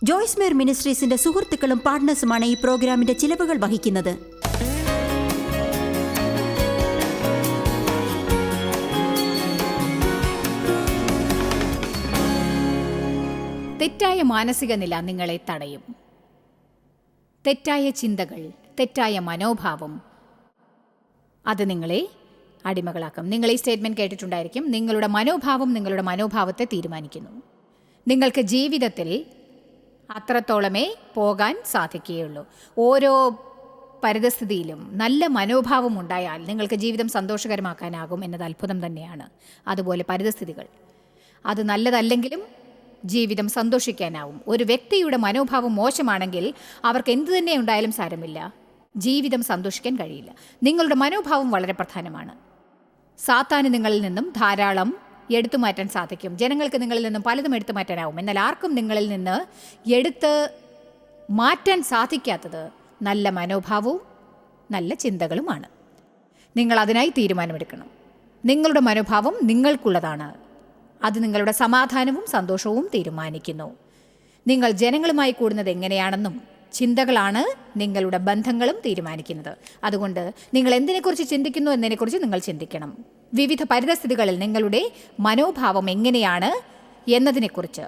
ജോയ്സ് മേർ മിനിസ്ട്രീസിന്റെ സുഹൃത്തുക്കളും പാർട്ട്നേഴ്സുമാണ് ഈ പ്രോഗ്രാമിന്റെ ചിലവുകൾ വഹിക്കുന്നത്. തെറ്റായ മാനസിക നില നിങ്ങളെ തടയും. തെറ്റായ ചിന്തകൾ, തെറ്റായ മനോഭാവം അത് നിങ്ങളെ അടിമകളാക്കും. നിങ്ങൾ ഈ സ്റ്റേറ്റ്മെൻറ്റ് കേട്ടിട്ടുണ്ടായിരിക്കും, നിങ്ങളുടെ മനോഭാവം നിങ്ങളുടെ മനോഭാവത്തെ തീരുമാനിക്കുന്നു. നിങ്ങൾക്ക് ജീവിതത്തിൽ അത്രത്തോളമേ പോകാൻ സാധിക്കുകയുള്ളൂ. ഓരോ പരിതസ്ഥിതിയിലും നല്ല മനോഭാവം ഉണ്ടായാൽ നിങ്ങൾക്ക് ജീവിതം സന്തോഷകരമാക്കാനാകും എന്നത് അത്ഭുതം തന്നെയാണ്. അതുപോലെ പരിതസ്ഥിതികൾ അത് നല്ലതല്ലെങ്കിലും ജീവിതം സന്തോഷിക്കാനാവും. ഒരു വ്യക്തിയുടെ മനോഭാവം മോശമാണെങ്കിൽ അവർക്ക് എന്തു തന്നെ ഉണ്ടായാലും സാരമില്ല, ജീവിതം സന്തോഷിക്കാൻ കഴിയില്ല. നിങ്ങളുടെ മനോഭാവം വളരെ പ്രധാനമാണ്. സാത്താന് നിങ്ങളിൽ നിന്നും ധാരാളം എടുത്തു മാറ്റാൻ സാധിക്കും. ജനങ്ങൾക്ക് നിങ്ങളിൽ നിന്നും പലതും എടുത്തു മാറ്റാനാവും. എന്നാൽ ആർക്കും നിങ്ങളിൽ നിന്ന് എടുത്ത് മാറ്റാൻ സാധിക്കാത്തത് നല്ല മനോഭാവവും നല്ല ചിന്തകളുമാണ്. നിങ്ങൾ അതിനായി തീരുമാനമെടുക്കണം. നിങ്ങളുടെ മനോഭാവം നിങ്ങൾക്കുള്ളതാണ്. അത് നിങ്ങളുടെ സമാധാനവും സന്തോഷവും തീരുമാനിക്കുന്നു. നിങ്ങൾ ജനങ്ങളുമായി കൂടുന്നത് എങ്ങനെയാണെന്നും ചിന്തകളാണ് നിങ്ങളുടെ ബന്ധങ്ങളും തീരുമാനിക്കുന്നത്. അതുകൊണ്ട് നിങ്ങൾ എന്തിനെക്കുറിച്ച് ചിന്തിക്കുന്നു എന്നതിനെക്കുറിച്ച് നിങ്ങൾ ചിന്തിക്കണം. വിവിധ പരിതസ്ഥിതികളിൽ നിങ്ങളുടെ മനോഭാവം എങ്ങനെയാണ് എന്നതിനെക്കുറിച്ച്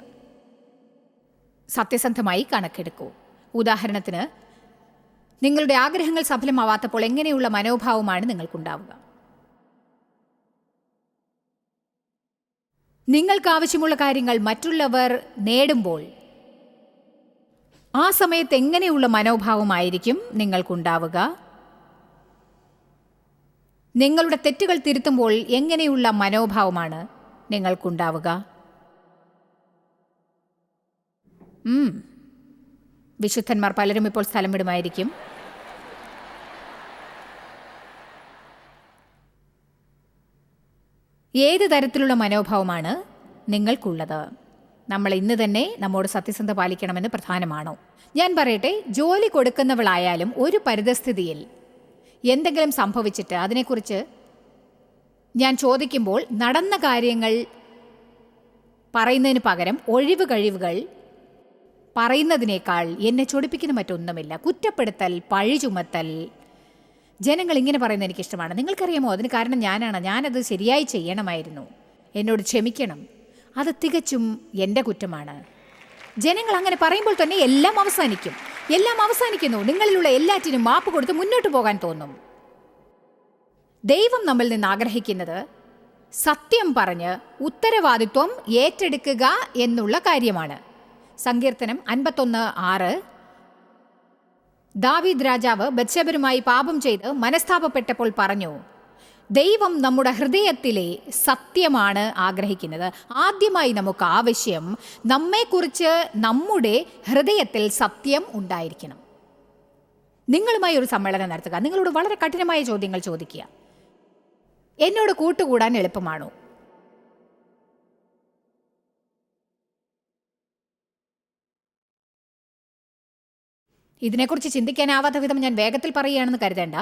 സത്യസന്ധമായി കണക്കെടുക്കൂ. ഉദാഹരണത്തിന്, നിങ്ങളുടെ ആഗ്രഹങ്ങൾ സഫലമാവാത്തപ്പോൾ എങ്ങനെയുള്ള മനോഭാവമാണ് നിങ്ങൾക്കുണ്ടാവുക? നിങ്ങൾക്ക് ആവശ്യമുള്ള കാര്യങ്ങൾ മറ്റുള്ളവർ നേടുമ്പോൾ ആ സമയത്ത് എങ്ങനെയുള്ള മനോഭാവമായിരിക്കും നിങ്ങൾക്കുണ്ടാവുക? നിങ്ങളുടെ തെറ്റുകൾ തിരുത്തുമ്പോൾ എങ്ങനെയുള്ള മനോഭാവമാണ് നിങ്ങൾക്കുണ്ടാവുക? വിശുദ്ധന്മാർ പലരും ഇപ്പോൾ സ്ഥലം വിടുമായിരിക്കും. ഏത് തരത്തിലുള്ള മനോഭാവമാണ് നിങ്ങൾക്കുള്ളത്? നമ്മൾ ഇന്ന് തന്നെ നമ്മോട് സത്യസന്ധത പാലിക്കണമെന്ന് പ്രധാനമാണോ? ഞാൻ പറയട്ടെ, ജോലി കൊടുക്കുന്നവളായാലും ഒരു പരിതസ്ഥിതിയിൽ എന്തെങ്കിലും സംഭവിച്ചിട്ട് അതിനെക്കുറിച്ച് ഞാൻ ചോദിക്കുമ്പോൾ നടന്ന കാര്യങ്ങൾ പറയുന്നതിന് പകരം ഒഴിവ് കഴിവുകൾ പറയുന്നതിനേക്കാൾ എന്നെ ചൊടിപ്പിക്കുന്ന മറ്റൊന്നുമില്ല. കുറ്റപ്പെടുത്തൽ, പഴി ചുമത്തൽ, ജനങ്ങൾ ഇങ്ങനെ പറയുന്നത് എനിക്കിഷ്ടമാണ്. നിങ്ങൾക്കറിയാമോ, അതിന് കാരണം ഞാനത് ശരിയായി ചെയ്യണമായിരുന്നു, എന്നോട് ക്ഷമിക്കണം, അത് തികച്ചും എൻ്റെ കുറ്റമാണ്. ജനങ്ങൾ അങ്ങനെ പറയുമ്പോൾ തന്നെ എല്ലാം അവസാനിക്കുന്നു. നിങ്ങളിലുള്ള എല്ലാറ്റിനും മാപ്പ് കൊടുത്ത് മുന്നോട്ട് പോകാൻ തോന്നും. ദൈവം നമ്മിൽ നിന്ന് ആഗ്രഹിക്കുന്നത് സത്യം പറഞ്ഞ് ഉത്തരവാദിത്വം ഏറ്റെടുക്കുക എന്നുള്ള കാര്യമാണ്. സങ്കീർത്തനം 51:6 ദാവീദ് രാജാവ് ബത്ശേബയുമായി പാപം ചെയ്ത് മനസ്താപപ്പെട്ടപ്പോൾ പറഞ്ഞു, ദൈവം നമ്മുടെ ഹൃദയത്തിലെ സത്യമാണ് ആഗ്രഹിക്കുന്നത്. ആദ്യമായി നമുക്ക് ആവശ്യം നമ്മെക്കുറിച്ച് നമ്മുടെ ഹൃദയത്തിൽ സത്യം ഉണ്ടായിരിക്കണം. നിങ്ങളുമായി ഒരു സമ്മേളനം നടത്തുക. നിങ്ങളോട് വളരെ കഠിനമായ ചോദ്യങ്ങൾ ചോദിക്കുക. എന്നോട് കൂട്ടുകൂടാൻ എളുപ്പമാണോ? ഇതിനെക്കുറിച്ച് ചിന്തിക്കാനാവാത്ത വിധം ഞാൻ വേഗത്തിൽ പറയുകയാണെന്ന് കരുതേണ്ട.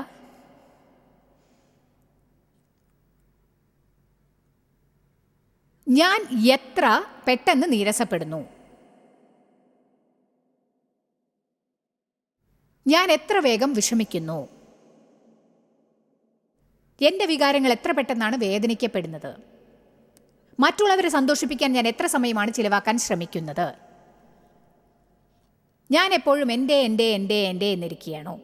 ഞാൻ എത്ര പെട്ടെന്ന് നീരസപ്പെടുന്നു, ഞാൻ എത്ര വേഗം വിഷമിക്കുന്നു, എൻ്റെ വികാരങ്ങൾ എത്ര പെട്ടെന്നാണ് വേദനിക്കപ്പെടുന്നത്, മറ്റുള്ളവരെ സന്തോഷിപ്പിക്കാൻ ഞാൻ എത്ര സമയമാണ് ചിലവാക്കാൻ ശ്രമിക്കുന്നത്, ഞാൻ എപ്പോഴും എൻ്റെ എന്നിരിക്കുകയാണോ?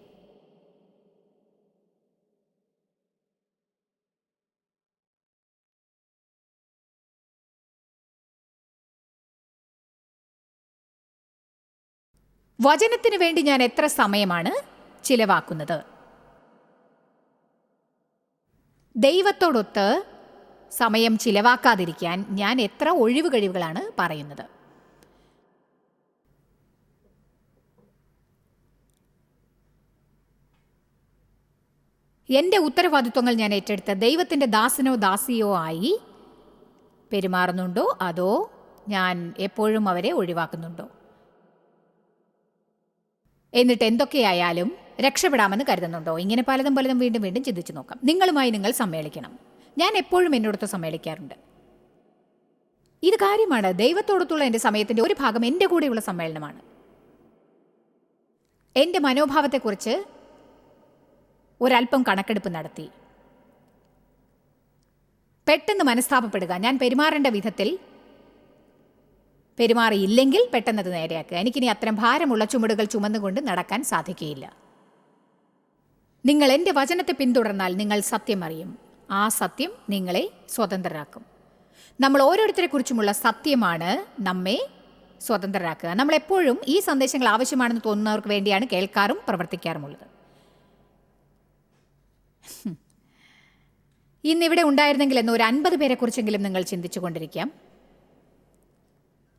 വചനത്തിന് വേണ്ടി ഞാൻ എത്ര സമയമാണ് ചിലവാക്കുന്നത്? ദൈവത്തോടൊത്ത് സമയം ചിലവാക്കാതിരിക്കാൻ ഞാൻ എത്ര ഒഴിവ് കഴിവുകളാണ് പറയുന്നത്? എൻ്റെ ഉത്തരവാദിത്വങ്ങൾ ഞാൻ ഏറ്റെടുത്ത് ദൈവത്തിൻ്റെ ദാസനോ ദാസിയോ ആയി പെരുമാറുന്നുണ്ടോ, അതോ ഞാൻ എപ്പോഴും അവരെ ഒഴിവാക്കുന്നുണ്ടോ? എന്നിട്ട് എന്തൊക്കെയായാലും രക്ഷപ്പെടാമെന്ന് കരുതുന്നുണ്ടോ? ഇങ്ങനെ പലതും വീണ്ടും ചിന്തിച്ചു നോക്കാം. നിങ്ങളുമായി നിങ്ങൾ സമ്മേളിക്കണം. ഞാൻ എപ്പോഴും എന്നോടൊത്ത് സമ്മേളിക്കാറുണ്ട്. ഇത് കാര്യമാണ്. ദൈവത്തോടൊത്തുള്ള എൻ്റെ സമയത്തിൻ്റെ ഒരു ഭാഗം എൻ്റെ കൂടെയുള്ള സമ്മേളനമാണ്. എൻ്റെ മനോഭാവത്തെക്കുറിച്ച് ഒരല്പം കണക്കെടുപ്പ് നടത്തി. പെട്ടെന്ന് മനസ്താപപ്പെടുക, ഞാൻ പെരുമാറേണ്ട വിധത്തിൽ പെരുമാറിയില്ലെങ്കിൽ പെട്ടെന്നത് നേരെയാക്കുക. എനിക്കിനി അത്തരം ഭാരമുള്ള ചുമടുകൾ ചുമന്നുകൊണ്ട് നടക്കാൻ സാധിക്കുകയില്ല. നിങ്ങൾ എൻ്റെ വചനത്തെ പിന്തുടർന്നാൽ നിങ്ങൾ സത്യം അറിയും, ആ സത്യം നിങ്ങളെ സ്വതന്ത്രരാക്കും. നമ്മൾ ഓരോരുത്തരെക്കുറിച്ചുമുള്ള സത്യമാണ് നമ്മെ സ്വതന്ത്രരാക്കുക. നമ്മളെപ്പോഴും ഈ സന്ദേശങ്ങൾ ആവശ്യമാണെന്ന് തോന്നുന്നവർക്ക് വേണ്ടിയാണ് കേൾക്കാറും പ്രവർത്തിക്കാറുമുള്ളത്. ഇന്നിവിടെ ഉണ്ടായിരുന്നെങ്കിൽ എന്ന് ഒരു 50 പേരെക്കുറിച്ചെങ്കിലും നിങ്ങൾ ചിന്തിച്ചു കൊണ്ടിരിക്കാം.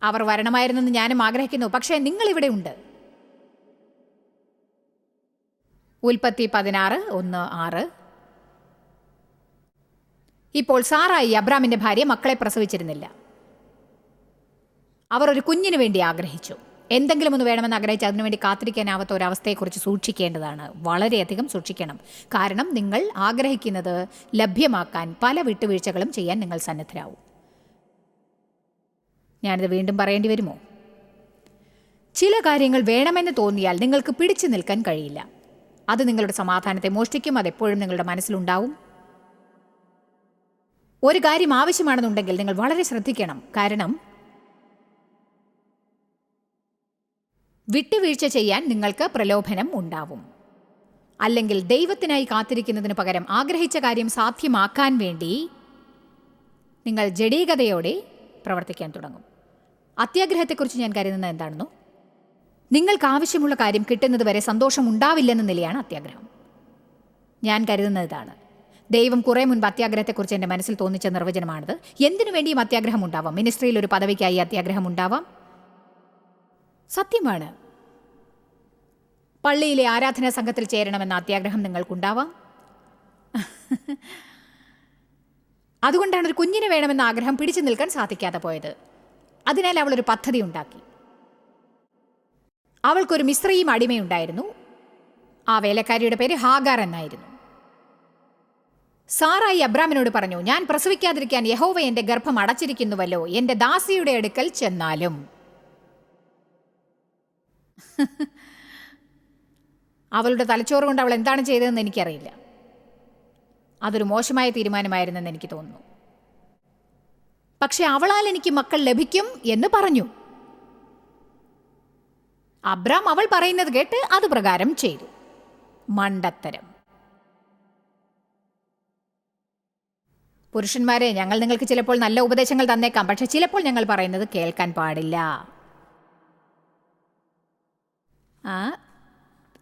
അവർ വരണമായിരുന്നെന്ന് ഞാനും ആഗ്രഹിക്കുന്നു. പക്ഷേ നിങ്ങളിവിടെ ഉണ്ട്. ഉൽപ്പത്തി 16:1-6. ഇപ്പോൾ സാറായി, അബ്രാമിന്റെ ഭാര്യ, മക്കളെ പ്രസവിച്ചിരുന്നില്ല. അവർ ഒരു കുഞ്ഞിന് വേണ്ടി ആഗ്രഹിച്ചു. എന്തെങ്കിലും ഒന്ന് വേണമെന്ന് ആഗ്രഹിച്ച് അതിനുവേണ്ടി കാത്തിരിക്കാനാവാത്ത ഒരവസ്ഥയെക്കുറിച്ച് സൂക്ഷിക്കേണ്ടതാണ്. വളരെയധികം സൂക്ഷിക്കണം. കാരണം നിങ്ങൾ ആഗ്രഹിക്കുന്നത് ലഭ്യമാക്കാൻ പല വിട്ടുവീഴ്ചകളും ചെയ്യാൻ നിങ്ങൾ സന്നദ്ധരാവും. ഞാനിത് വീണ്ടും പറയേണ്ടി വരുമോ? ചില കാര്യങ്ങൾ വേണമെന്ന് തോന്നിയാൽ നിങ്ങൾക്ക് പിടിച്ചു നിൽക്കാൻ കഴിയില്ല. അത് നിങ്ങളുടെ സമാധാനത്തെ മോഷ്ടിക്കും. അതെപ്പോഴും നിങ്ങളുടെ മനസ്സിലുണ്ടാവും. ഒരു കാര്യം ആവശ്യമാണെന്നുണ്ടെങ്കിൽ നിങ്ങൾ വളരെ ശ്രദ്ധിക്കണം. കാരണം വിട്ടുവീഴ്ച ചെയ്യാൻ നിങ്ങൾക്ക് പ്രലോഭനം ഉണ്ടാവും. അല്ലെങ്കിൽ ദൈവത്തിനായി കാത്തിരിക്കുന്നതിന് പകരം ആഗ്രഹിച്ച കാര്യം സാധ്യമാക്കാൻ വേണ്ടി നിങ്ങൾ ജഡീകതയോടെ പ്രവർത്തിക്കാൻ തുടങ്ങും. അത്യാഗ്രഹത്തെക്കുറിച്ച് ഞാൻ കരുതുന്നത് എന്താണെന്നോ, നിങ്ങൾക്ക് ആവശ്യമുള്ള കാര്യം കിട്ടുന്നത് വരെ സന്തോഷം ഉണ്ടാവില്ലെന്ന നിലയാണ് അത്യാഗ്രഹം. ഞാൻ കരുതുന്നത് ഇതാണ്. ദൈവം കുറേ മുൻപ് അത്യാഗ്രഹത്തെക്കുറിച്ച് എൻ്റെ മനസ്സിൽ തോന്നിച്ച നിർവചനമാണിത്. എന്തിനു വേണ്ടിയും അത്യാഗ്രഹം ഉണ്ടാവാം. മിനിസ്ട്രിയിൽ ഒരു പദവിക്കായി അത്യാഗ്രഹം ഉണ്ടാവാം. സത്യമാണ്. പള്ളിയിലെ ആരാധനാ സംഘത്തിൽ ചേരണമെന്ന അത്യാഗ്രഹം നിങ്ങൾക്കുണ്ടാവാം. അതുകൊണ്ടാണ് ഒരു കുഞ്ഞിന് വേണമെന്ന ആഗ്രഹം പിടിച്ചു നിൽക്കാൻ സാധിക്കാതെ പോയത്. അതിനാൽ അവളൊരു പദ്ധതി ഉണ്ടാക്കി. അവൾക്കൊരു മിസ്രയീം അടിമയുണ്ടായിരുന്നു. ആ വേലക്കാരിയുടെ പേര് ഹാഗാർ എന്നായിരുന്നു. സാറായി അബ്രാമിനോട് പറഞ്ഞു, ഞാൻ പ്രസവിക്കാതിരിക്കാൻ യഹോവ എൻ്റെ ഗർഭം അടച്ചിരിക്കുന്നുവല്ലോ, എൻ്റെ ദാസിയുടെ അടുക്കൽ ചെന്നാലും. അവളുടെ തലച്ചോറ് കൊണ്ട് അവൾ എന്താണ് ചെയ്തതെന്ന് എനിക്കറിയില്ല. അതൊരു മോശമായ തീരുമാനമായിരുന്നെന്ന് എനിക്ക് തോന്നുന്നു. പക്ഷെ അവളാൽ എനിക്ക് മക്കൾ ലഭിക്കും എന്ന് പറഞ്ഞു. അബ്രാം അവൾ പറയുന്നത് കേട്ട് അത് പ്രകാരം ചെയ്തു. മണ്ടത്തരം. പുരുഷന്മാരെ, ഞങ്ങൾ നിങ്ങൾക്ക് ചിലപ്പോൾ നല്ല ഉപദേശങ്ങൾ തന്നേക്കാം. പക്ഷെ ചിലപ്പോൾ ഞങ്ങൾ പറയുന്നത് കേൾക്കാൻ പാടില്ല.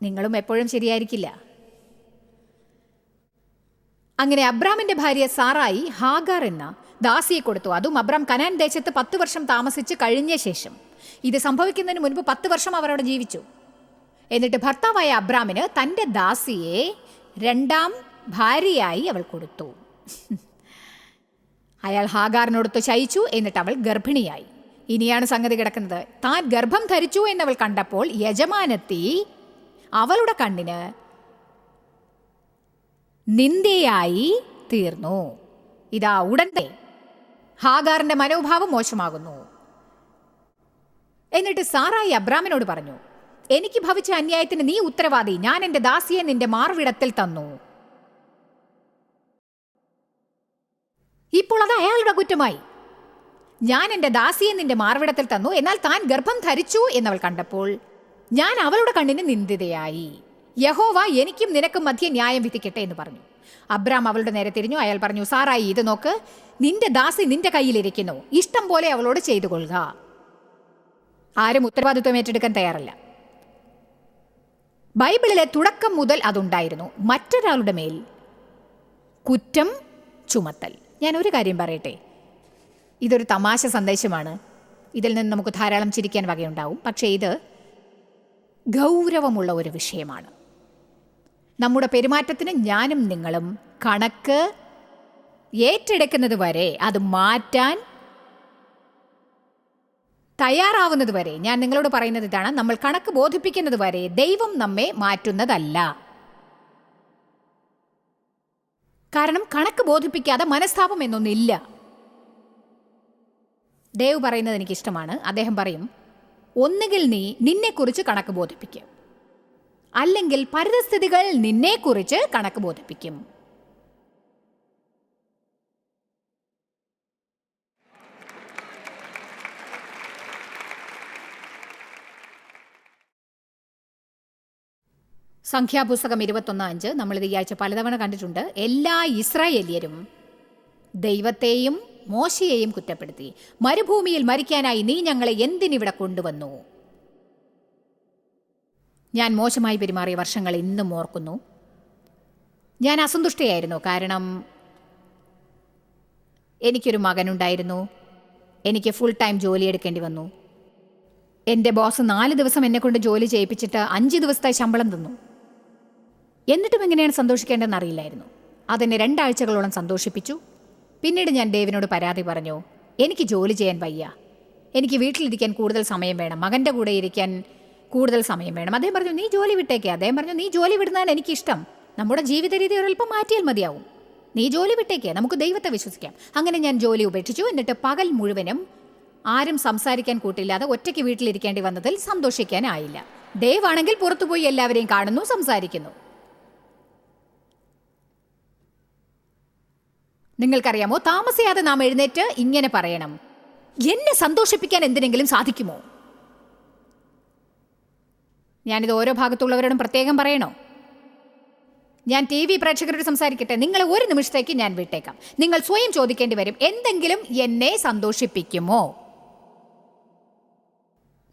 നിങ്ങളും എപ്പോഴും ശരിയായിരിക്കില്ല. അങ്ങനെ അബ്രാമിന്റെ ഭാര്യ സാറായി ഹാഗാർ എന്ന ദാസിയെ കൊടുത്തു. അതും അബ്രാം കനാൻ ദേശത്ത് 10 വർഷം താമസിച്ച് കഴിഞ്ഞ ശേഷം. ഇത് സംഭവിക്കുന്നതിന് മുൻപ് 10 വർഷം അവർ അവിടെ ജീവിച്ചു. എന്നിട്ട് ഭർത്താവായ അബ്രാമിന് തൻ്റെ ദാസിയെ 2ാം ഭാര്യയായി അവൾ കൊടുത്തു. അയാൾ ഹാഗാറിനോടൊത്ത് ശയിച്ചു. എന്നിട്ട് അവൾ ഗർഭിണിയായി. ഇനിയാണ് സംഗതി കിടക്കുന്നത്. താൻ ഗർഭം ധരിച്ചു എന്നവൾ കണ്ടപ്പോൾ യജമാനത്തി അവളുടെ കണ്ണിന് നിന്ദയായി തീർന്നു. ഇതാ ഉടനെ ഹാഗാറിന്റെ മനോഭാവം മോശമാകുന്നു. എന്നിട്ട് സാറായി അബ്രാമിനോട് പറഞ്ഞു, എനിക്ക് ഭവിച്ച അന്യായത്തിന് നീ ഉത്തരവാദി. ഞാൻ എൻ്റെ ദാസിയെ നിന്റെ മാർവിടത്തിൽ തന്നു. ഇപ്പോൾ അത് അയാളുടെ കുറ്റമായി. ഞാൻ എൻ്റെ ദാസിയെ നിന്റെ മാർവിടത്തിൽ തന്നു, എന്നാൽ താൻ ഗർഭം ധരിച്ചു എന്നവൾ കണ്ടപ്പോൾ ഞാൻ അവളുടെ കണ്ണിന് നിന്ദിതയായി. യഹോവ എനിക്കും നിനക്കും മധ്യ ന്യായം വിധിക്കട്ടെ എന്ന് പറഞ്ഞു. അബ്രാം അവളുടെ നേരെ തിരിഞ്ഞു. അയാൾ പറഞ്ഞു, സാറായി, ഇത് നോക്ക്, നിന്റെ ദാസി നിന്റെ കയ്യിലിരിക്കുന്നു. ഇഷ്ടം പോലെ അവളോട് ചെയ്തു കൊള്ളുക. ആരും ഉത്തരവാദിത്വം ഏറ്റെടുക്കാൻ തയ്യാറല്ല. ബൈബിളിലെ തുടക്കം മുതൽ അതുണ്ടായിരുന്നു. മറ്റൊരാളുടെ മേൽ കുറ്റം ചുമത്തൽ. ഞാൻ ഒരു കാര്യം പറയട്ടെ, ഇതൊരു തമാശ സന്ദേശമാണ്. ഇതിൽ നിന്ന് നമുക്ക് ധാരാളം ചിരിക്കാൻ വകയുണ്ടാവും. പക്ഷേ ഇത് ഗൗരവമുള്ള ഒരു വിഷയമാണ്. നമ്മുടെ പെരുമാറ്റത്തിന് ഞാനും നിങ്ങളും കണക്ക് ഏറ്റെടുക്കുന്നത് വരെ, അത് മാറ്റാൻ തയ്യാറാവുന്നത് വരെ, ഞാൻ നിങ്ങളോട് പറയുന്നത് ഇതാണ്, നമ്മൾ കണക്ക് ബോധിപ്പിക്കുന്നത് വരെ ദൈവം നമ്മെ മാറ്റുന്നതല്ല. കാരണം കണക്ക് ബോധിപ്പിക്കാതെ മനസ്താപം എന്നൊന്നില്ല. ദേവ് പറയുന്നത് എനിക്കിഷ്ടമാണ്. അദ്ദേഹം പറയും, ഒന്നുകിൽ നീ നിന്നെക്കുറിച്ച് കണക്ക് ബോധിപ്പിക്കുക, അല്ലെങ്കിൽ പരിതസ്ഥിതികൾ നിന്നെക്കുറിച്ച് കണക്ക് ബോധിപ്പിക്കും. സംഖ്യാപുസ്തകം 21:5 നമ്മളിത് ഈ ആഴ്ച പലതവണ കണ്ടിട്ടുണ്ട്. എല്ലാ ഇസ്രായേല്യരും ദൈവത്തെയും മോശയെയും കുറ്റപ്പെടുത്തി. മരുഭൂമിയിൽ മരിക്കാനായി നീ ഞങ്ങളെ എന്തിനിവിടെ കൊണ്ടുവന്നു? ഞാൻ മോശമായി പെരുമാറിയ വർഷങ്ങൾ ഇന്നും ഓർക്കുന്നു. ഞാൻ അസന്തുഷ്ടയായിരുന്നു. കാരണം എനിക്കൊരു മകനുണ്ടായിരുന്നു. എനിക്ക് ഫുൾ ടൈം ജോലി എടുക്കേണ്ടി വന്നു. എൻ്റെ ബോസ് 4 ദിവസം എന്നെക്കൊണ്ട് ജോലി ചെയ്യിപ്പിച്ചിട്ട് 5 ദിവസത്തെ ശമ്പളം തന്നു. എന്നിട്ടും എങ്ങനെയാണ് സന്തോഷിക്കേണ്ടതെന്ന് അറിയില്ലായിരുന്നു. അതെന്നെ 2 ആഴ്ചകളോളം സന്തോഷിപ്പിച്ചു. പിന്നീട് ഞാൻ ദേവിനോട് പരാതി പറഞ്ഞു, എനിക്ക് ജോലി ചെയ്യാൻ വയ്യ, എനിക്ക് വീട്ടിലിരിക്കാൻ കൂടുതൽ സമയം വേണം, മകൻ്റെ കൂടെ ഇരിക്കാൻ കൂടുതൽ സമയം വേണം. അദ്ദേഹം പറഞ്ഞു, നീ ജോലി വിട്ടേക്ക്. അദ്ദേഹം പറഞ്ഞു, നീ ജോലി വിടുന്നതാണ് എനിക്കിഷ്ടം, നമ്മുടെ ജീവിത രീതി ഒരൽപ്പം മാറ്റിയാൽ മതിയാവും, നീ ജോലി വിട്ടേക്ക്, നമുക്ക് ദൈവത്തെ വിശ്വസിക്കാം. അങ്ങനെ ഞാൻ ജോലി ഉപേക്ഷിച്ചു. എന്നിട്ട് പകൽ മുഴുവനും ആരും സംസാരിക്കാൻ കൂട്ടില്ലാതെ ഒറ്റയ്ക്ക് വീട്ടിലിരിക്കേണ്ടി വന്നതിൽ സന്തോഷിക്കാനായില്ല. ദേവാണെങ്കിൽ പുറത്തുപോയി എല്ലാവരെയും കാണുന്നു, സംസാരിക്കുന്നു. നിങ്ങൾക്കറിയാമോ, താമസിയാതെ നാം എഴുന്നേറ്റ് ഇങ്ങനെ പറയണം, എന്നെ സന്തോഷിപ്പിക്കാൻ എന്തിനെങ്കിലും സാധിക്കുമോ? ഞാനിത് ഓരോ ഭാഗത്തുള്ളവരോടും പ്രത്യേകം പറയണോ? ഞാൻ TV പ്രേക്ഷകരോട് സംസാരിക്കട്ടെ. നിങ്ങളെ ഒരു നിമിഷത്തേക്ക് ഞാൻ വിട്ടേക്കാം. നിങ്ങൾ സ്വയം ചോദിക്കേണ്ടി വരും, എന്തെങ്കിലും എന്നെ സന്തോഷിപ്പിക്കുമോ?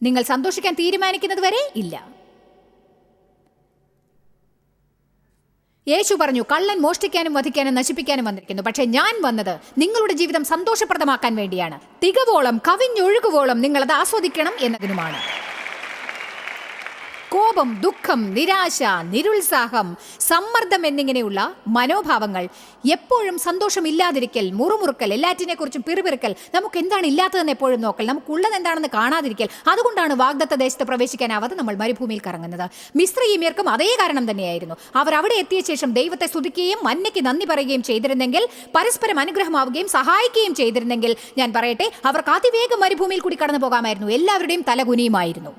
നിങ്ങൾ സന്തോഷിക്കാൻ തീരുമാനിക്കുന്നത് വരെ ഇല്ല. യേശു പറഞ്ഞു, കള്ളൻ മോഷ്ടിക്കാനും വധിക്കാനും നശിപ്പിക്കാനും വന്നിരിക്കുന്നു, പക്ഷേ ഞാൻ വന്നത് നിങ്ങളുടെ ജീവിതം സന്തോഷപ്രദമാക്കാൻ വേണ്ടിയാണ്. തികവോളം കവിഞ്ഞൊഴുകുവോളം നിങ്ങളത് ആസ്വദിക്കണം എന്നതിനുമാണ്. കോപം, ദുഃഖം, നിരാശ, നിരുത്സാഹം, സമ്മർദ്ദം എന്നിങ്ങനെയുള്ള മനോഭാവങ്ങൾ, എപ്പോഴും സന്തോഷമില്ലാതിരിക്കൽ, മുറുമുറുക്കൽ, എല്ലാറ്റിനെക്കുറിച്ചും പിറുപിറുക്കൽ, നമുക്ക് എന്താണ് ഇല്ലാത്തതെന്ന് എപ്പോഴും നോക്കൽ, നമുക്കുള്ളത് എന്താണെന്ന് കാണാതിരിക്കൽ. അതുകൊണ്ടാണ് വാഗ്ദത്ത ദേശത്ത് പ്രവേശിക്കാനാവാതെ നമ്മൾ മരുഭൂമിയിൽ കറങ്ങുന്നത്. മിസ്രയീമ്യർക്കും അതേ കാരണം തന്നെയായിരുന്നു. അവർ അവിടെ എത്തിയ ശേഷം ദൈവത്തെ സ്തുതിക്കുകയും മന്നയ്ക്ക് നന്ദി പറയുകയും ചെയ്തിരുന്നെങ്കിൽ, പരസ്പരം അനുഗ്രഹമാവുകയും സഹായിക്കുകയും ചെയ്തിരുന്നെങ്കിൽ, ഞാൻ പറയട്ടെ, അവർക്ക് അതിവേഗം മരുഭൂമിയിൽ കൂടി കടന്നു പോകാമായിരുന്നു. എല്ലാവരുടെയും തലകുനിയുമായിരുന്നു.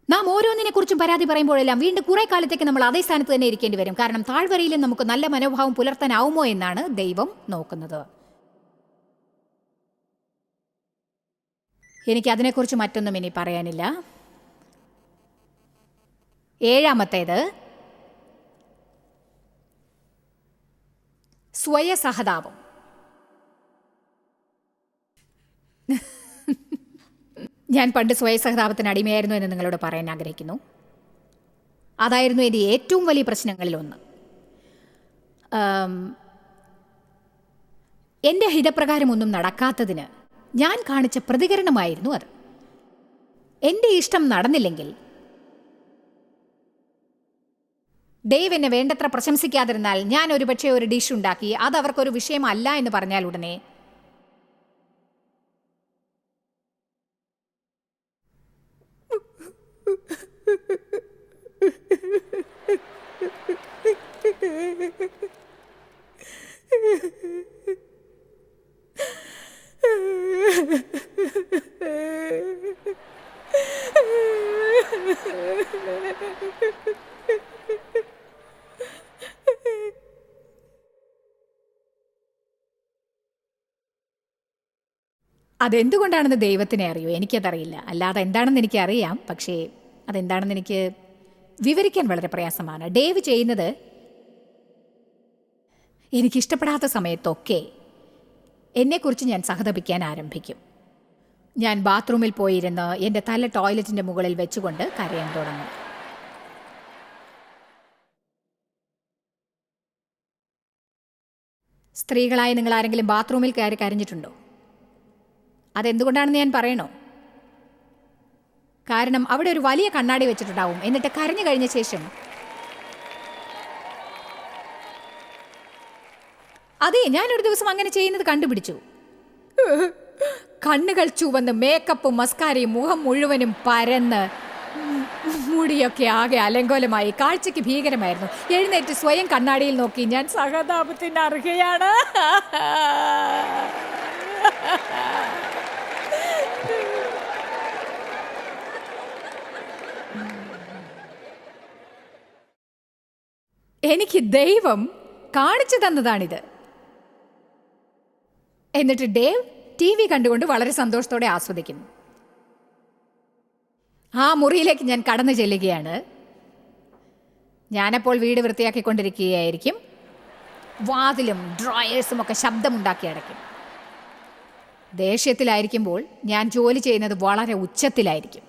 നാം ഓരോന്നിനെ കുറിച്ചും പരാതി പറയുമ്പോഴെല്ലാം വീണ്ടും കുറെ കാലത്തേക്ക് നമ്മൾ അതേ സ്ഥാനത്ത് തന്നെ ഇരിക്കേണ്ടി വരും. കാരണം താഴ്വരയിലും നമുക്ക് നല്ല മനോഭാവം പുലർത്താനാവുമോ എന്നാണ് ദൈവം നോക്കുന്നത്. എനിക്ക് അതിനെക്കുറിച്ച് മറ്റൊന്നും ഇനി പറയാനില്ല. 7-ാമത്തേത് സ്വയസഹതാപം. ഞാൻ പണ്ട് സ്വയസഹതാപത്തിന് അടിമയായിരുന്നു എന്ന് നിങ്ങളോട് പറയാൻ ആഗ്രഹിക്കുന്നു. അതായിരുന്നു എൻ്റെ ഏറ്റവും വലിയ പ്രശ്നങ്ങളിലൊന്ന്. എൻ്റെ ഹിതപ്രകാരമൊന്നും നടക്കാത്തതിന് ഞാൻ കാണിച്ച പ്രതികരണമായിരുന്നു അത്. എൻ്റെ ഇഷ്ടം നടന്നില്ലെങ്കിൽ, ദൈവം എന്നെ വേണ്ടത്ര പ്രശംസിക്കാതിരുന്നാൽ, ഞാൻ ഒരുപക്ഷെ ഒരു ഡിഷ് ഉണ്ടാക്കി അത് അവർക്കൊരു വിഷയമല്ല എന്ന് പറഞ്ഞാൽ ഉടനെ അതെന്തുകൊണ്ടാണെന്ന് ദൈവത്തിനെ അറിയൂ, എനിക്കതറിയില്ല. അല്ലാതെ എന്താണെന്ന് എനിക്കറിയാം, പക്ഷേ അതെന്താണെന്ന് എനിക്ക് വിവരിക്കാൻ വളരെ പ്രയാസമാണ്. ഡേവ് ചെയ്യുന്നത് എനിക്കിഷ്ടപ്പെടാത്ത സമയത്തൊക്കെ എന്നെക്കുറിച്ച് ഞാൻ സഹതപിക്കാൻ ആരംഭിക്കും. ഞാൻ ബാത്റൂമിൽ പോയിരുന്ന് എൻ്റെ തല ടോയ്ലറ്റിൻ്റെ മുകളിൽ വെച്ചുകൊണ്ട് കരയാൻ തുടങ്ങും. സ്ത്രീകളായ നിങ്ങൾ ആരെങ്കിലും ബാത്റൂമിൽ കയറി കരഞ്ഞിട്ടുണ്ടോ? അതെന്തുകൊണ്ടാണെന്ന് ഞാൻ പറയണോ? കാരണം അവിടെ ഒരു വലിയ കണ്ണാടി വെച്ചിട്ടുണ്ടാവും. എന്നിട്ട് കരഞ്ഞു കഴിഞ്ഞ ശേഷം, അതെ, ഞാനൊരു ദിവസം അങ്ങനെ ചെയ്യുന്നത് കണ്ടുപിടിച്ചു. കണ്ണുകൾ ചുവന്ന്, മേക്കപ്പും മസ്കാരയും, മുഖം മുഴുവനും പരന്ന്, മുടിയൊക്കെ ആകെ അലങ്കോലമായി, കാഴ്ചയ്ക്ക് ഭീകരമായിരുന്നു. എഴുന്നേറ്റ് സ്വയം കണ്ണാടിയിൽ നോക്കി, ഞാൻ സഹതാപത്തിന് അർഹയാണ്. എനിക്ക് ദൈവം കാണിച്ചു തന്നതാണിത്. എന്നിട്ട് ഡേവ് TV കണ്ടുകൊണ്ട് വളരെ സന്തോഷത്തോടെ ആസ്വദിക്കുന്നു. ആ മുറിയിലേക്ക് ഞാൻ കടന്നു ചെല്ലുകയാണ്. ഞാനപ്പോൾ വീട് വൃത്തിയാക്കിക്കൊണ്ടിരിക്കുകയായിരിക്കും. വാതിലും ഡ്രോയേഴ്സും ഒക്കെ ശബ്ദമുണ്ടാക്കി അടയ്ക്കും. ദേഷ്യത്തിലായിരിക്കുമ്പോൾ ഞാൻ ജോലി ചെയ്യുന്നത് വളരെ ഉച്ചത്തിലായിരിക്കും.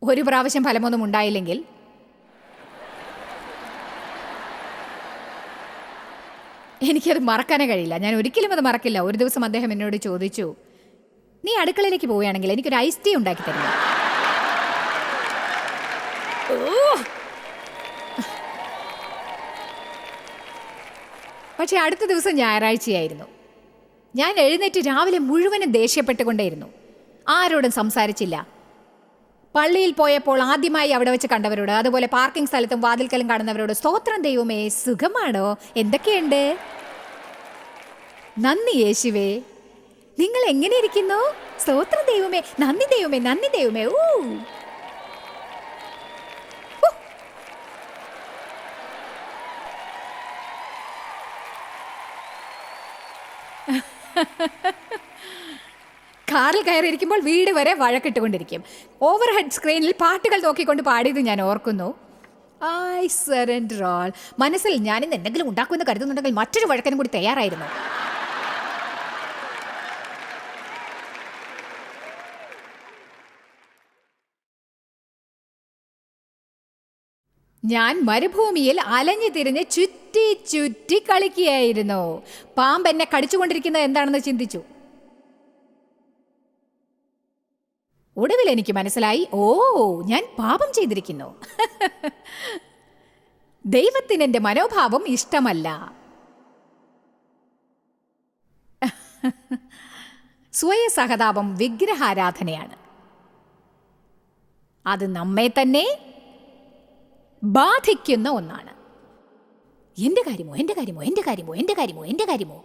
ഒരു പ്രാവശ്യം ഫലമൊന്നും ഉണ്ടായില്ലെങ്കിൽ എനിക്കത് മറക്കാനേ കഴിയില്ല. ഞാൻ ഒരിക്കലും അത് മറക്കില്ല. ഒരു ദിവസം അദ്ദേഹം എന്നോട് ചോദിച്ചു, നീ അടുക്കളയിലേക്ക് പോവുകയാണെങ്കിൽ എനിക്കൊരു ഐസ് ടീ ഉണ്ടാക്കി തരുമോ? പക്ഷെ അടുത്ത ദിവസം ഞായറാഴ്ചയായിരുന്നു. ഞാൻ എഴുന്നേറ്റ് രാവിലെ മുഴുവനും ദേഷ്യപ്പെട്ടുകൊണ്ടേയിരുന്നു. ആരോടും സംസാരിച്ചില്ല. പള്ളിയിൽ പോയപ്പോൾ ആദ്യമായി അവിടെ വെച്ച് കണ്ടവരോട്, അതുപോലെ പാർക്കിംഗ് സ്ഥലത്തും വാതിൽക്കലും കാണുന്നവരോട്, സ്തോത്രം ദൈവമേ, സുഖമാണോ, എന്തൊക്കെയുണ്ട്, നന്ദി യേശുവേ, നിങ്ങൾ എങ്ങനെ ഇരിക്കുന്നു, സ്തോത്രം ദൈവമേ, നന്ദി ദൈവമേ, നന്ദി ദൈവമേ. കാറിൽ കയറിയിരിക്കുമ്പോൾ വീട് വരെ വഴക്കിട്ടുകൊണ്ടിരിക്കും. ഓവർ ഹെഡ് സ്ക്രീനിൽ പാട്ടുകൾ നോക്കിക്കൊണ്ട് പാടിയത് ഞാൻ ഓർക്കുന്നു. I surrender all. മനസ്സിൽ ഞാനിന്ന് എന്തെങ്കിലും ഉണ്ടാക്കുമെന്ന് കരുതുന്നുണ്ടെങ്കിൽ മറ്റൊരു വഴക്കനും കൂടി തയ്യാറായിരുന്നു. ഞാൻ മരുഭൂമിയിൽ അലഞ്ഞു തിരിഞ്ഞ് ചുറ്റി ചുറ്റി കളിക്കുകയായിരുന്നു. പാമ്പ് എന്നെ കടിച്ചുകൊണ്ടിരിക്കുന്നത് എന്താണെന്ന് ചിന്തിച്ചു. ഒടുവിൽ എനിക്ക് മനസ്സിലായി, ഞാൻ പാപം ചെയ്തിരിക്കുന്നു. ദൈവത്തിന് എൻ്റെ മനോഭാവം ഇഷ്ടമല്ല. സ്വയസഹതാപം വിഗ്രഹാരാധനയാണ്. അത് നമ്മെ തന്നെ ബാധിക്കുന്ന ഒന്നാണ്. എൻ്റെ കാര്യമോ, എൻ്റെ കാര്യമോ, എൻ്റെ കാര്യമോ, എൻ്റെ കാര്യമോ, എൻ്റെ കാര്യമോ,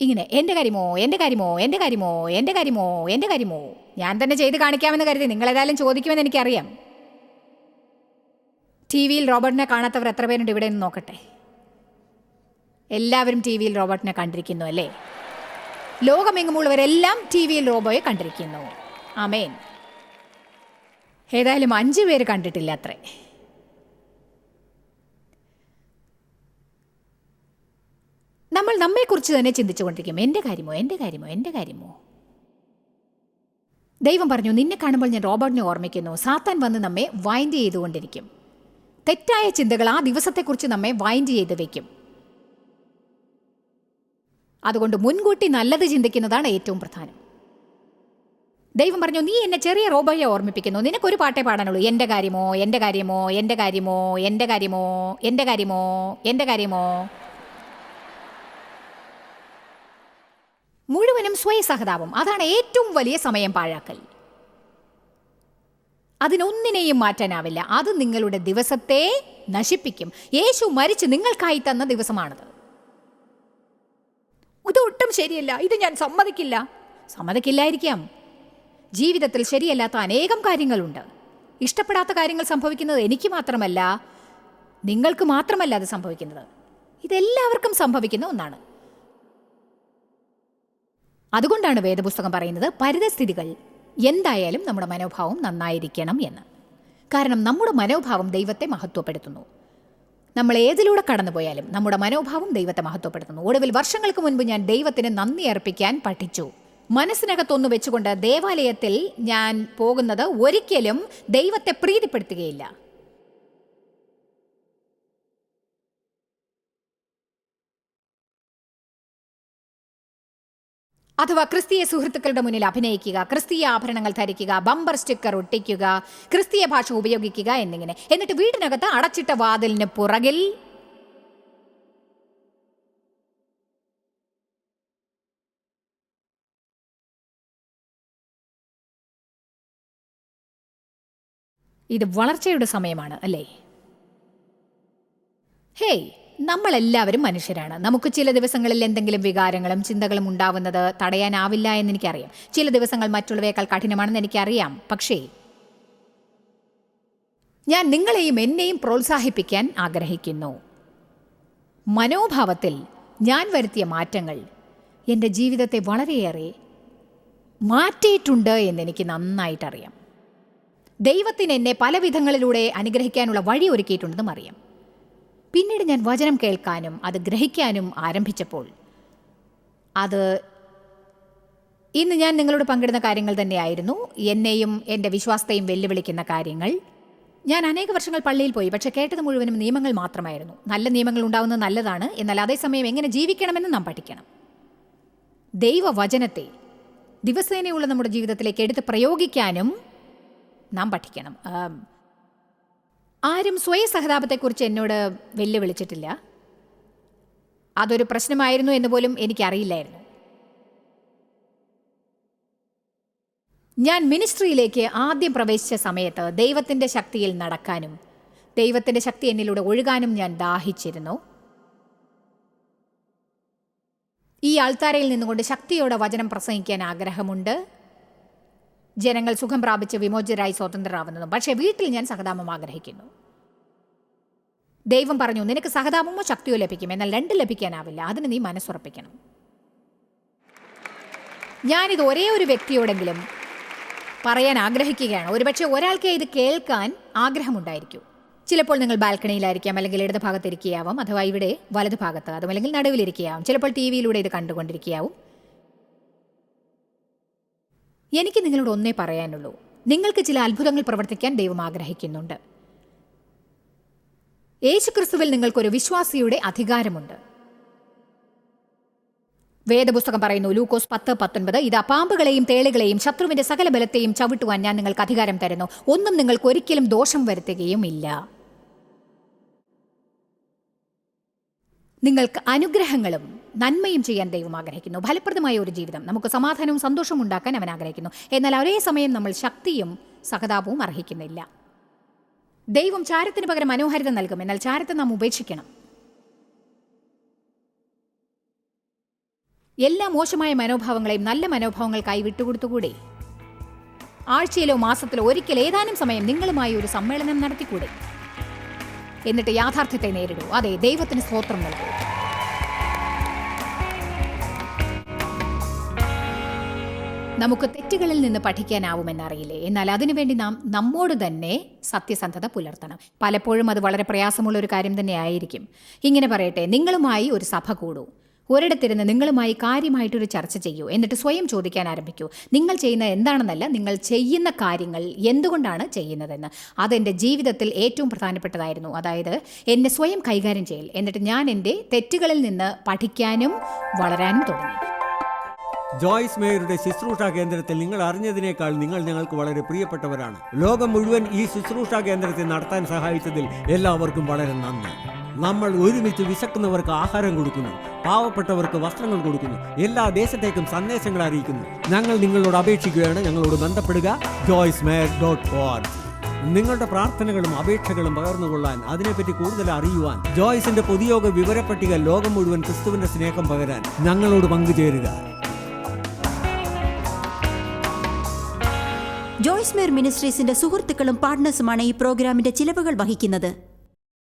ഇങ്ങനെ എൻ്റെ കാര്യമോ, എൻ്റെ കാര്യമോ, എൻ്റെ കാര്യമോ, എൻ്റെ കാര്യമോ, എൻ്റെ കാര്യമോ, ഞാൻ തന്നെ ചെയ്ത് കാണിക്കാമെന്ന് കരുതി നിങ്ങളേതായാലും ചോദിക്കുമെന്ന് എനിക്കറിയാം. TV യിൽ റോബോട്ടിനെ കാണാത്തവർ എത്ര പേരുണ്ട് ഇവിടെ നിന്ന് നോക്കട്ടെ. എല്ലാവരും TV യിൽ റോബോട്ടിനെ കണ്ടിരിക്കുന്നു അല്ലേ? ലോകമെങ്ങുമുള്ളവരെല്ലാം TV യിൽ റോബോയെ കണ്ടിരിക്കുന്നു. ആമേൻ. ഏതായാലും 5 പേര് കണ്ടിട്ടില്ല അത്രേ. നമ്മൾ നമ്മെക്കുറിച്ച് തന്നെ ചിന്തിച്ചുകൊണ്ടിരിക്കും. എൻ്റെ കാര്യമോ, എൻ്റെ കാര്യമോ, എൻ്റെ കാര്യമോ. ദൈവം പറഞ്ഞു, നിന്നെ കാണുമ്പോൾ ഞാൻ റോബോട്ടിനെ ഓർമ്മിക്കുന്നു. സാത്താൻ വന്ന് നമ്മെ വൈൻഡ് ചെയ്തുകൊണ്ടിരിക്കും. തെറ്റായ ചിന്തകൾ ആ ദിവസത്തെക്കുറിച്ച് നമ്മെ വൈൻഡ് ചെയ്ത് വെക്കും. അതുകൊണ്ട് മുൻകൂട്ടി നല്ലത് ചിന്തിക്കുന്നതാണ് ഏറ്റവും പ്രധാനം. ദൈവം പറഞ്ഞു, നീ എന്നെ ചെറിയ റോബോയെ ഓർമ്മിപ്പിക്കുന്നു. നിനക്കൊരു പാട്ടേ പാടാനുള്ളൂ. എൻ്റെ കാര്യമോ, എൻ്റെ കാര്യമോ, എൻ്റെ കാര്യമോ, എൻ്റെ കാര്യമോ, എൻ്റെ കാര്യമോ, എൻ്റെ കാര്യമോ. മുഴുവനും സ്വയസഹതാപം. അതാണ് ഏറ്റവും വലിയ സമയം പാഴാക്കൽ. അതിനൊന്നിനെയും മാറ്റാനാവില്ല. അത് നിങ്ങളുടെ ദിവസത്തെ നശിപ്പിക്കും. യേശു മരിച്ച് നിങ്ങൾക്കായി തന്ന ദിവസമാണത്. ഇതൊട്ടും ശരിയല്ല, ഇത് ഞാൻ സമ്മതിക്കില്ല. സമ്മതിക്കില്ലായിരിക്കാം. ജീവിതത്തിൽ ശരിയല്ലാത്ത അനേകം കാര്യങ്ങളുണ്ട്. ഇഷ്ടപ്പെടാത്ത കാര്യങ്ങൾ സംഭവിക്കുന്നത് എനിക്ക് മാത്രമല്ല, നിങ്ങൾക്ക് മാത്രമല്ല അത് സംഭവിക്കുന്നത്. ഇതെല്ലാവർക്കും സംഭവിക്കുന്ന ഒന്നാണ്. അതുകൊണ്ടാണ് വേദപുസ്തകം പറയുന്നത്, പരിതസ്ഥിതികൾ എന്തായാലും നമ്മുടെ മനോഭാവം നന്നായിരിക്കണം എന്ന്. കാരണം നമ്മുടെ മനോഭാവം ദൈവത്തെ മഹത്വപ്പെടുത്തുന്നു. നമ്മൾ ഏതിലൂടെ കടന്നുപോയാലും നമ്മുടെ മനോഭാവം ദൈവത്തെ മഹത്വപ്പെടുത്തുന്നു. ഒടുവിൽ വർഷങ്ങൾക്ക് മുൻപ് ഞാൻ ദൈവത്തിന് നന്ദി അർപ്പിക്കാൻ പഠിച്ചു. മനസ്സിനകത്തൊന്നു വെച്ചുകൊണ്ട് ദേവാലയത്തിൽ ഞാൻ പോകുന്നത് ഒരിക്കലും ദൈവത്തെ പ്രീതിപ്പെടുത്തുകയില്ല. അഥവാ ക്രിസ്തീയ സുഹൃത്തുക്കളുടെ മുന്നിൽ അഭിനയിക്കുക, ക്രിസ്തീയ ആഭരണങ്ങൾ ധരിക്കുക, ബമ്പർ സ്റ്റിക്കർ ഒട്ടിക്കുക, ക്രിസ്തീയ ഭാഷ ഉപയോഗിക്കുക എന്നിങ്ങനെ. എന്നിട്ട് വീടിനകത്ത് അടച്ചിട്ട വാതിലിന് പുറകിൽ ഇത് വളർച്ചയുടെ സമയമാണ് അല്ലേ? ഹേയ്, നമ്മളെല്ലാവരും മനുഷ്യരാണ്. നമുക്ക് ചില ദിവസങ്ങളിൽ എന്തെങ്കിലും വികാരങ്ങളും ചിന്തകളും ഉണ്ടാവുന്നത് തടയാനാവില്ല എന്നെനിക്കറിയാം. ചില ദിവസങ്ങൾ മറ്റുള്ളവയേക്കാൾ കഠിനമാണെന്ന് എനിക്കറിയാം. പക്ഷേ ഞാൻ നിങ്ങളെയും എന്നെയും പ്രോത്സാഹിപ്പിക്കാൻ ആഗ്രഹിക്കുന്നു. മനോഭാവത്തിൽ ഞാൻ വരുത്തിയ മാറ്റങ്ങൾ എൻ്റെ ജീവിതത്തെ വളരെയേറെ മാറ്റിയിട്ടുണ്ട് എന്നെനിക്ക് നന്നായിട്ടറിയാം. ദൈവത്തിന് എന്നെ പല വിധങ്ങളിലൂടെ അനുഗ്രഹിക്കാനുള്ള വഴി ഒരുക്കിയിട്ടുണ്ടെന്നും അറിയാം. പിന്നീട് ഞാൻ വചനം കേൾക്കാനും അത് ഗ്രഹിക്കാനും ആരംഭിച്ചപ്പോൾ അത് ഇന്ന് ഞാൻ നിങ്ങളോട് പങ്കിടുന്ന കാര്യങ്ങൾ തന്നെയായിരുന്നു. എന്നെയും എൻ്റെ വിശ്വാസത്തെയും വെല്ലുവിളിക്കുന്ന കാര്യങ്ങൾ. ഞാൻ അനേക വർഷങ്ങൾ പള്ളിയിൽ പോയി, പക്ഷേ കേട്ടത് മുഴുവനും നിയമങ്ങൾ മാത്രമായിരുന്നു. നല്ല നിയമങ്ങൾ ഉണ്ടാവുന്നത് നല്ലതാണ്, എന്നാൽ അതേസമയം എങ്ങനെ ജീവിക്കണമെന്ന് നാം പഠിക്കണം. ദൈവവചനത്തെ ദിവസേനയുള്ള നമ്മുടെ ജീവിതത്തിലേക്ക് എടുത്ത് പ്രയോഗിക്കാനും നാം പഠിക്കണം. ആരും സ്വയം സഹതാപത്തെക്കുറിച്ച് എന്നോട് വെല്ലുവിളിച്ചിട്ടില്ല. അതൊരു പ്രശ്നമായിരുന്നു എന്ന് പോലും എനിക്കറിയില്ലായിരുന്നു. ഞാൻ മിനിസ്ട്രിയിലേക്ക് ആദ്യം പ്രവേശിച്ച സമയത്ത് ദൈവത്തിൻ്റെ ശക്തിയിൽ നടക്കാനും ദൈവത്തിൻ്റെ ശക്തി എന്നിലൂടെ ഒഴുകാനും ഞാൻ ദാഹിച്ചിരുന്നു. ഈ ആൾത്താരയിൽ നിന്നുകൊണ്ട് ശക്തിയോടെ വചനം പ്രസംഗിക്കാൻ ആഗ്രഹമുണ്ട്. ജനങ്ങൾ സുഖം പ്രാപിച്ച് വിമോചിതരായി സ്വതന്ത്രരാവുന്നതും. പക്ഷേ വീട്ടിൽ ഞാൻ സഹതാപം ആഗ്രഹിക്കുന്നു. ദൈവം പറഞ്ഞു, നിനക്ക് സഹതാപമോ ശക്തിയോ ലഭിക്കും, എന്നാൽ രണ്ട് ലഭിക്കാനാവില്ല. അതിന് നീ മനസ്സുറപ്പിക്കണം. ഞാനിത് ഒരേ ഒരു വ്യക്തിയോടെങ്കിലും പറയാൻ ആഗ്രഹിക്കുകയാണ്. ഒരുപക്ഷെ ഒരാൾക്ക് ഇത് കേൾക്കാൻ ആഗ്രഹമുണ്ടായിരിക്കും. ചിലപ്പോൾ നിങ്ങൾ ബാൽക്കണിയിലായിരിക്കാം, അല്ലെങ്കിൽ ഇടത് ഭാഗത്തിരിക്കുകയാവും, അഥവാ ഇവിടെ വലത് ഭാഗത്ത്, അതും അല്ലെങ്കിൽ നടുവിലിരിക്കുകയാവും. ചിലപ്പോൾ ടി വിയിലൂടെ ഇത് കണ്ടുകൊണ്ടിരിക്കുകയാവും. എനിക്ക് നിങ്ങളോട് ഒന്നേ പറയാനുള്ളൂ. നിങ്ങൾക്ക് ചില അത്ഭുതങ്ങൾ പ്രവർത്തിക്കാൻ ദൈവം ആഗ്രഹിക്കുന്നുണ്ട്. യേശുക്രിസ്തുവിൽ നിങ്ങൾക്കൊരു വിശ്വാസിയുടെ അധികാരമുണ്ട്. വേദപുസ്തകം പറയുന്നു, ലൂക്കോസ് 10:19, ഇതാ പാമ്പുകളെയും തേളുകളെയും ശത്രുവിന്റെ സകല ബലത്തെയും ചവിട്ടുവാൻ ഞാൻ നിങ്ങൾക്ക് അധികാരം തരുന്നു. ഒന്നും നിങ്ങൾക്ക് ഒരിക്കലും ദോഷം വരുത്തുകയും ഇല്ല. നിങ്ങൾക്ക് അനുഗ്രഹങ്ങളും നന്മയും ചെയ്യാൻ ദൈവം ആഗ്രഹിക്കുന്നു. ഫലപ്രദമായ ഒരു ജീവിതം, നമുക്ക് സമാധാനവും സന്തോഷവും ഉണ്ടാക്കാൻ അവൻ ആഗ്രഹിക്കുന്നു. എന്നാൽ ഒരേ സമയം നമ്മൾ ശക്തിയും സഹതാപവും അർഹിക്കുന്നില്ല. ദൈവം ചാരത്തിന് പകരം മനോഹാരിത നൽകും, എന്നാൽ ചാരത്തെ നാം ഉപേക്ഷിക്കണം. എല്ലാ മോശമായ മനോഭാവങ്ങളെയും നല്ല മനോഭാവങ്ങൾക്കായി വിട്ടുകൊടുത്തുകൂടെ? ആഴ്ചയിലോ മാസത്തിലോ ഒരിക്കൽ ഏതാനും സമയം നിങ്ങളുമായി ഒരു സമ്മേളനം നടത്തിക്കൂടെ? എന്നിട്ട് യാഥാർത്ഥ്യത്തെ നേരിടൂ. അതെ, ദൈവത്തിന് സ്തോത്രം നൽകൂ. നമുക്ക് തെറ്റുകളിൽ നിന്ന് പഠിക്കാനാവുമെന്നറിയില്ലേ? എന്നാൽ അതിനുവേണ്ടി നാം നമ്മോട് തന്നെ സത്യസന്ധത പുലർത്തണം. പലപ്പോഴും അത് വളരെ പ്രയാസമുള്ള ഒരു കാര്യം തന്നെയായിരിക്കും. ഇങ്ങനെ പറയട്ടെ, നിങ്ങളുമായി ഒരു സഭ കൂടൂ. ഒരിടത്തിരുന്ന് നിങ്ങളുമായി കാര്യമായിട്ടൊരു ചർച്ച ചെയ്യൂ. എന്നിട്ട് സ്വയം ചോദിക്കാൻ ആരംഭിക്കൂ, നിങ്ങൾ ചെയ്യുന്ന എന്താണെന്നല്ല, നിങ്ങൾ ചെയ്യുന്ന കാര്യങ്ങൾ എന്തുകൊണ്ടാണ് ചെയ്യുന്നതെന്ന്. അതെൻ്റെ ജീവിതത്തിൽ ഏറ്റവും പ്രധാനപ്പെട്ടതായിരുന്നു. അതായത് എന്നെ സ്വയം കൈകാര്യം ചെയ്യൽ. എന്നിട്ട് ഞാൻ എൻ്റെ തെറ്റുകളിൽ നിന്ന് പഠിക്കാനും വളരാനും തുടങ്ങി. ജോയ്സ് മേയറുടെ ശുശ്രൂഷ കേന്ദ്രത്തിൽ നിങ്ങൾ അറിഞ്ഞതിനേക്കാൾ നിങ്ങൾ ഞങ്ങൾക്ക് വളരെ പ്രിയപ്പെട്ടവരാണ്. ലോകം മുഴുവൻ ഈ ശുശ്രൂഷ കേന്ദ്രത്തെ നടത്താൻ സഹായിച്ചതിൽ എല്ലാവർക്കും വളരെ നന്ദി. നമ്മൾ ഒരുമിച്ച് വിശക്കുന്നവർക്ക് ആഹാരം കൊടുക്കുന്നു, പാവപ്പെട്ടവർക്ക് വസ്ത്രങ്ങൾ കൊടുക്കുന്നു, എല്ലാ ദേശത്തേക്കും സന്ദേശങ്ങൾ അറിയിക്കുന്നു. ഞങ്ങൾ നിങ്ങളോട് അപേക്ഷിക്കുകയാണ്, ഞങ്ങളോട് ബന്ധപ്പെടുക. joycemeyer.org. നിങ്ങളുടെ പ്രാർത്ഥനകളും അപേക്ഷകളും പകർന്നുകൊള്ളാൻ, അതിനെപ്പറ്റി കൂടുതൽ അറിയുവാൻ, ജോയ്സിന്റെ പൊതുയോഗ വിവരപ്പട്ടിക ലോകം മുഴുവൻ ക്രിസ്തുവിന്റെ സ്നേഹം പകരാൻ ഞങ്ങളോട് പങ്കുചേരുക. ജോയ്സ് മേയർ മിനിസ്ട്രീസിന്റെ സുഹൃത്തുക്കളും പാർട്ട്നേഴ്സുമാണ് ഈ പ്രോഗ്രാമിന്റെ ചിലവുകൾ വഹിക്കുന്നത്.